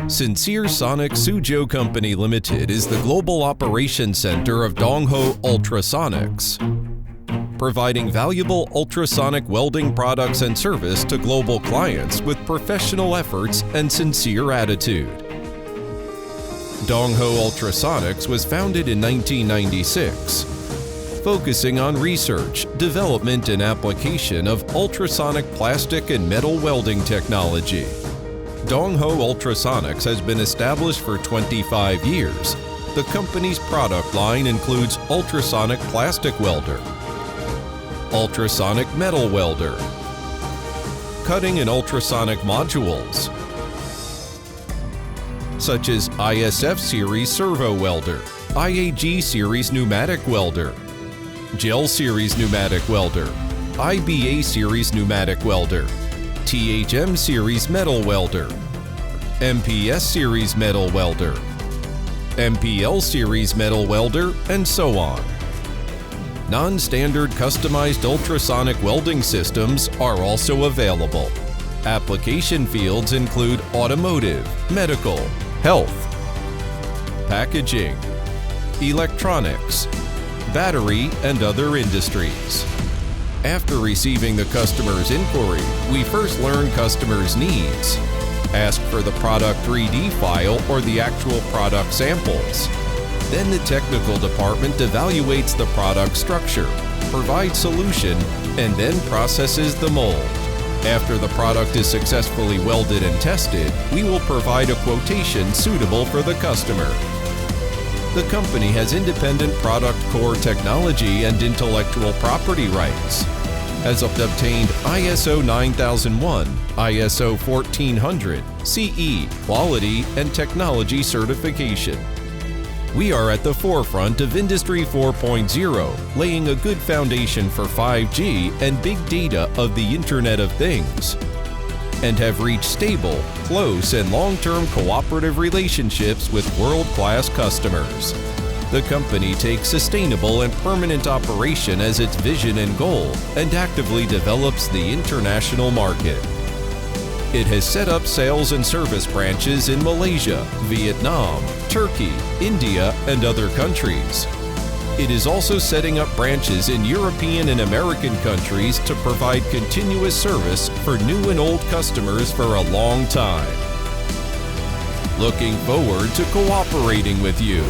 Sincere Sonic Suzhou Company Limited is the global operations center of Dongho Ultrasonics, providing valuable ultrasonic welding products and service to global clients with professional efforts and sincere attitude. Dongho Ultrasonics was founded in 1996, focusing on research, development, and application of ultrasonic plastic and metal welding technology. Dongho Ultrasonics has been established for 25 years. The company's product line includes ultrasonic plastic welder, ultrasonic metal welder, cutting and ultrasonic modules, such as ISF series servo welder, IAG series pneumatic welder, Gel series pneumatic welder, IBA series pneumatic welder, THM series metal welder, MPS series metal welder, MPL series metal welder, and so on. Non-standard customized ultrasonic welding systems are also available. Application fields include automotive, medical, health, packaging, electronics, battery, and other industries. After receiving the customer's inquiry, we first learn customer's needs, ask for the product 3D file or the actual product samples. Then the technical department evaluates the product structure, provides solution, and then processes the mold. After the product is successfully welded and tested, we will provide a quotation suitable for the customer. The company has independent product core technology and intellectual property rights, has obtained ISO 9001, ISO 1400, CE, quality and technology certification. We are at the forefront of Industry 4.0, laying a good foundation for 5G and big data of the Internet of Things, and have reached stable, close, and long-term cooperative relationships with world-class customers. The company takes sustainable and permanent operation as its vision and goal and actively develops the international market. It has set up sales and service branches in Malaysia, Vietnam, Turkey, India, and other countries. It is also setting up branches in European and American countries to provide continuous service for new and old customers for a long time. Looking forward to cooperating with you.